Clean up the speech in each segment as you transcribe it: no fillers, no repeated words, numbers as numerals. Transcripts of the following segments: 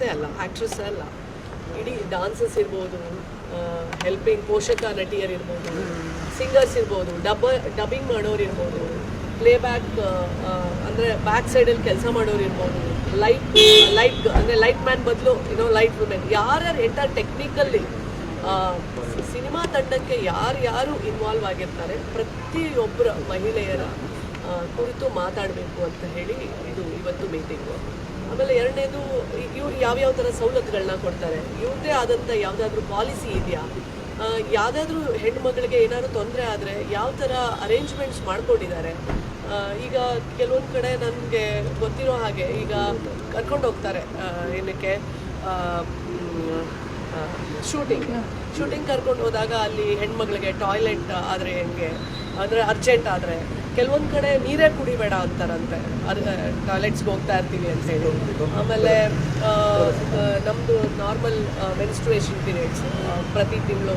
ಅಲ್ಲ ಆ್ಯಕ್ಟ್ರೆಸ್ ಅಲ್ಲ, ಇಡೀ ಡಾನ್ಸರ್ಸ್ ಇರ್ಬೋದು, ಹೆಲ್ಪಿಂಗ್ ಪೋಷಕ ನಟಿಯರಿರ್ಬೋದು, ಸಿಂಗರ್ಸ್ ಇರ್ಬೋದು, ಡಬ್ಬಿಂಗ್ ಮಾಡೋರು ಇರ್ಬೋದು, ಪ್ಲೇಬ್ಯಾಕ್ ಅಂದರೆ ಬ್ಯಾಕ್ ಸೈಡಲ್ಲಿ ಕೆಲಸ ಮಾಡೋರು ಇರ್ಬೋದು, ಲೈಟ್ ಅಂದರೆ ಲೈಟ್ ಮ್ಯಾನ್ ಬದಲು ಲೈಟ್ ವುಮೆನ್, ಯಾರ್ಯಾರು ಎಂಟರ್ ಟೆಕ್ನಿಕಲ್ಲಿ ಸಿನಿಮಾ ತಂಡಕ್ಕೆ ಯಾರು ಇನ್ವಾಲ್ವ್ ಆಗಿರ್ತಾರೆ ಪ್ರತಿಯೊಬ್ಬರ ಮಹಿಳೆಯರ ಕುರಿತು ಮಾತಾಡಬೇಕು ಅಂತ ಹೇಳಿ ಇದು ಇವತ್ತು ಮೀಟಿಂಗು. ಆಮೇಲೆ ಎರಡನೇದು, ಇವ್ರು ಯಾವ್ಯಾವ ಥರ ಸವಲತ್ತುಗಳನ್ನ ಕೊಡ್ತಾರೆ, ಇವ್ರದ್ದೇ ಆದಂಥ ಯಾವುದಾದ್ರೂ ಪಾಲಿಸಿ ಇದೆಯಾ, ಯಾವುದಾದ್ರೂ ಹೆಣ್ಮಗಳಿಗೆ ಏನಾದರೂ ತೊಂದರೆ ಆದರೆ ಯಾವ ಥರ ಅರೇಂಜ್ಮೆಂಟ್ಸ್ ಮಾಡ್ಕೊಂಡಿದ್ದಾರೆ. ಈಗ ಕೆಲವೊಂದು ಕಡೆ ನನಗೆ ಗೊತ್ತಿರೋ ಹಾಗೆ ಈಗ ಕರ್ಕೊಂಡು ಹೋಗ್ತಾರೆ ಏನಕ್ಕೆ ಶೂಟಿಂಗ್ ಕರ್ಕೊಂಡು ಹೋದಾಗ ಅಲ್ಲಿ ಹೆಣ್ಮಕ್ಳಿಗೆ ಟಾಯ್ಲೆಟ್ ಆದರೆ ಹೆಂಗೆ ಅಂದರೆ ಅರ್ಜೆಂಟ್ ಆದರೆ ಕೆಲವೊಂದು ಕಡೆ ನೀರೇ ಕುಡಿಬೇಡ ಅಂತಾರಂತೆ, ಟಾಯ್ಲೆಟ್ಸ್ಗೆ ಹೋಗ್ತಾ ಇರ್ತೀವಿ ಅಂತ ಹೇಳಿ. ಆಮೇಲೆ ನಮ್ಮದು ನಾರ್ಮಲ್ ಮೆನ್ಸ್ಟ್ರುಯೇಷನ್ ಪೀರಿಯಡ್ಸ್ ಪ್ರತಿ ತಿಂಗಳು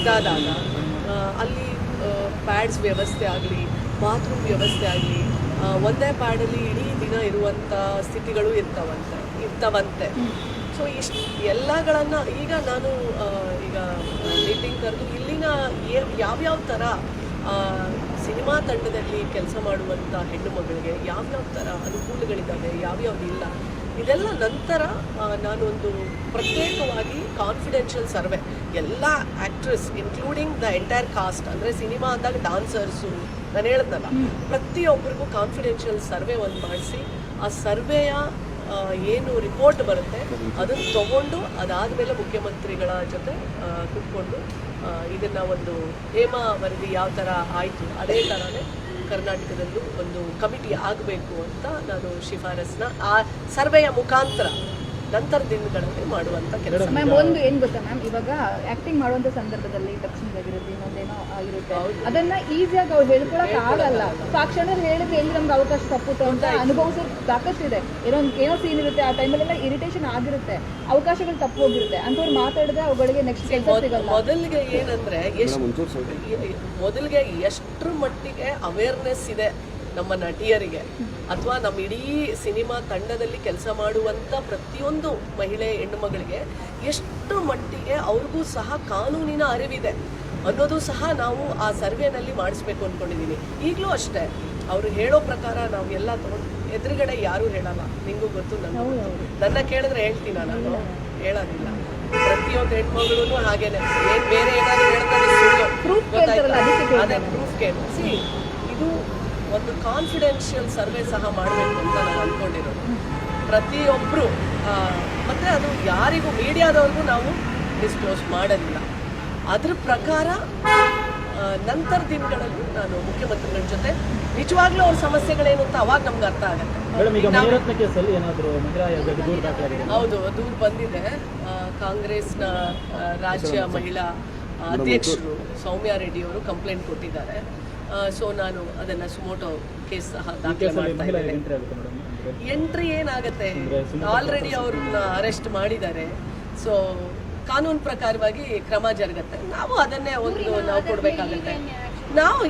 ಇದಾದಾಗ ಅಲ್ಲಿ ಪ್ಯಾಡ್ಸ್ ವ್ಯವಸ್ಥೆ ಆಗಲಿ, ಬಾತ್ರೂಮ್ ವ್ಯವಸ್ಥೆ ಆಗಲಿ, ಒಂದೇ ಪ್ಯಾಡಲ್ಲಿ ಇಡೀ ದಿನ ಇರುವಂಥ ಸ್ಥಿತಿಗಳು ಇರ್ತವಂತೆ. ಸೊ ಇಷ್ಟು ಎಲ್ಲಗಳನ್ನು ಈಗ ನಾನು ಈಗ ಮೀಟಿಂಗ್ ಕರೆದು ಇಲ್ಲಿನ ಯಾವ್ಯಾವ ಥರ ಸಿನಿಮಾ ತಂಡದಲ್ಲಿ ಕೆಲಸ ಮಾಡುವಂಥ ಹೆಣ್ಣು ಮಗಳಿಗೆ ಯಾವ್ಯಾವ ಥರ ಅನುಕೂಲಗಳಿದ್ದಾವೆ, ಯಾವ್ಯಾವುದಿಲ್ಲ, ಇದೆಲ್ಲ ನಂತರ ನಾನೊಂದು ಪ್ರತ್ಯೇಕವಾಗಿ ಕಾನ್ಫಿಡೆನ್ಷಿಯಲ್ ಸರ್ವೆ ಎಲ್ಲ actress including the entire cost, ಅಂದರೆ ಸಿನಿಮಾ ಅಂದಾಗ ಡಾನ್ಸರ್ಸು ನಾನು ಹೇಳಿದ್ನಲ್ಲ, ಪ್ರತಿಯೊಬ್ಬರಿಗೂ ಕಾನ್ಫಿಡೆನ್ಷಿಯಲ್ ಸರ್ವೆ ಒಂದು ಮಾಡಿಸಿ ಆ ಸರ್ವೆಯ ಏನು ರಿಪೋರ್ಟ್ ಬರುತ್ತೆ ಅದನ್ನು ತಗೊಂಡು ಅದಾದಮೇಲೆ ಮುಖ್ಯಮಂತ್ರಿಗಳ ಜೊತೆ ಕೂತ್ಕೊಂಡು ಇದನ್ನು ಒಂದು ಹೇಮಾ ವರದಿ ಯಾವ ಥರ ಆಯಿತು ಅದೇ ಥರನೇ ಕರ್ನಾಟಕದಲ್ಲೂ ಒಂದು ಕಮಿಟಿ ಆಗಬೇಕು ಅಂತ ನಾನು ಶಿಫಾರಸ್ನ ಆ ಸರ್ವೆಯ ಮುಖಾಂತರ ನಂತರ ದಿನಗಳಲ್ಲಿ ಮಾಡುವಂಥ ಕೆಲಸ. ಮ್ಯಾಮ್, ಒಂದು ಏನು ಗೊತ್ತಾ ಮ್ಯಾಮ್, ಇವಾಗ ಆ್ಯಕ್ಟಿಂಗ್ ಮಾಡುವಂಥ ಸಂದರ್ಭದಲ್ಲಿ ತಕ್ಷಣವಾಗಿರುತ್ತೆ, ಇನ್ನೊಂದೇನೋ ಇರುತ್ತೆ, ಅದನ್ನು ಈಸಿಯಾಗಿ ಅವ್ರು ಹೇಳ್ಕೊಳಕ್ಕೆ ಆಗಲ್ಲ. ಸೊ ಆ ಕ್ಷಣದಲ್ಲಿ ಹೇಳಿದ್ರೆ ಎಲ್ಲಿ ನಮ್ಗೆ ಅವಕಾಶ ತಪ್ಪುತ್ತೆ ಅಂತ ಅನುಭವಿಸೋದು ಸಾಕಷ್ಟಿದೆ. ಏನೋ ಸೀನ್ ಇರುತ್ತೆ, ಆ ಟೈಮಲ್ಲೆಲ್ಲ ಇರಿಟೇಷನ್ ಆಗಿರುತ್ತೆ, ಅವಕಾಶಗಳು ತಪ್ಪು ಹೋಗಿರುತ್ತೆ, ಅಂಥವ್ರು ಮಾತಾಡಿದ್ರೆ ಅವುಗಳಿಗೆ ನೆಕ್ಸ್ಟ್ ಕೆಲಸ ಸಿಗಲ್ಲ. ಮೊದಲಿಗೆ ಏನಂದರೆ ಮೊದಲಿಗೆ ಎಷ್ಟರ ಮಟ್ಟಿಗೆ ಅವೇರ್ನೆಸ್ ಇದೆ ನಮ್ಮ ನಟಿಯರಿಗೆ ಅಥವಾ ನಮ್ಮ ಇಡೀ ಸಿನಿಮಾ ತಂಡದಲ್ಲಿ ಕೆಲಸ ಮಾಡುವಂಥ ಪ್ರತಿಯೊಂದು ಮಹಿಳೆ ಹೆಣ್ಣುಮಗಳಿಗೆ ಎಷ್ಟು ಮಟ್ಟಿಗೆ ಅವ್ರಿಗೂ ಸಹ ಕಾನೂನಿನ ಅರಿವಿದೆ ಅನ್ನೋದು ಸಹ ನಾವು ಆ ಸರ್ವೆನಲ್ಲಿ ಮಾಡಿಸ್ಬೇಕು ಅಂದ್ಕೊಂಡಿದ್ದೀನಿ. ಈಗಲೂ ಅಷ್ಟೇ ಅವರು ಹೇಳೋ ಪ್ರಕಾರ ನಾವು ಎಲ್ಲ ತೊಗೊಂಡು ಎದುರುಗಡೆ ಯಾರೂ ಹೇಳಲ್ಲ, ನಿಮಗೂ ಗೊತ್ತು, ನನ್ನ ಕೇಳಿದ್ರೆ ಹೇಳ್ತೀನ, ನಾನು ಹೇಳೋದಿಲ್ಲ. ಪ್ರತಿಯೊಂದು ಹೆಣ್ಮಗಳೂ ಹಾಗೇನೆ, ಏನು ಬೇರೆ ಏನಾದರೂ ಹೇಳ್ತಾರೆ ಸುಳ್ಳು, ಅದೇ ಪ್ರೂಫ್ ಕೇಳಿ. ಇದು ಒಂದು ಕಾನ್ಫಿಡೆನ್ಷಿಯಲ್ ಸರ್ವೆ ಸಹ ಮಾಡಬೇಕು ಅಂತ ನಾವು ಅಂದ್ಕೊಂಡಿರೋದು. ಪ್ರತಿಯೊಬ್ಬರು ಮತ್ತು ಅದು ಯಾರಿಗೂ ಮೀಡಿಯಾದವ್ರಿಗೂ ನಾವು ಡಿಸ್ಕ್ಲೋಸ್ ಮಾಡೋದಿಲ್ಲ. ಅದ್ರ ಪ್ರಕಾರ ನಂತರ ದಿನಗಳಲ್ಲಿ ನಾನು ಮುಖ್ಯಮಂತ್ರಿಗಳ ಜೊತೆ ನಿಜವಾಗ್ಲೂ ಅವ್ರ ಸಮಸ್ಯೆಗಳೇನು ಅಂತ ಅವಾಗ ನಮ್ಗೆ ಅರ್ಥ ಆಗುತ್ತೆ. ಹೌದು, ದೂರು ಬಂದಿದೆ. ಕಾಂಗ್ರೆಸ್ನ ರಾಜ್ಯ ಮಹಿಳಾ ಅಧ್ಯಕ್ಷರು ಸೌಮ್ಯಾ ರೆಡ್ಡಿ ಅವರು ಕಂಪ್ಲೇಂಟ್ ಕೊಟ್ಟಿದ್ದಾರೆ. ಸೊ ನಾನು ಅದನ್ನು ಸುಮೋಟೋ ಕೇಸ್ ಸಹ ದಾಖಲೆ ಮಾಡ್ತಾ ಇದ್ದೇನೆ. ಎಂಟ್ರಿ ಏನಾಗುತ್ತೆ, ಆಲ್ರೆಡಿ ಅವ್ರನ್ನ ಅರೆಸ್ಟ್ ಮಾಡಿದ್ದಾರೆ. ಸೊ ಕಾನೂನು ಪ್ರಕಾರವಾಗಿ ಕ್ರಮ ಜರುಗತ್ತೆ. ನಾವು ಅದನ್ನೇ ನಾವು ಕೊಡಬೇಕಾಗತ್ತೆ. ನಾವು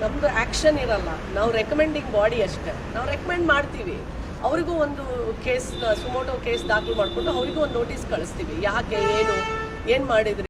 ನಮ್ಮದು ಆ್ಯಕ್ಷನ್ ಇರಲ್ಲ, ನಾವು ರೆಕಮೆಂಡಿಂಗ್ ಬಾಡಿ ಅಷ್ಟೇ. ನಾವು ರೆಕಮೆಂಡ್ ಮಾಡ್ತೀವಿ, ಅವರಿಗೂ ಒಂದು ಕೇಸ್ ಸುಮೋಟೋ ಕೇಸ್ ದಾಖಲು ಮಾಡಿಕೊಂಡು ಅವರಿಗೂ ಒಂದು ನೋಟಿಸ್ ಕಳಿಸ್ತೀವಿ, ಯಾಕೆ ಏನು ಮಾಡಿದ್ರಿ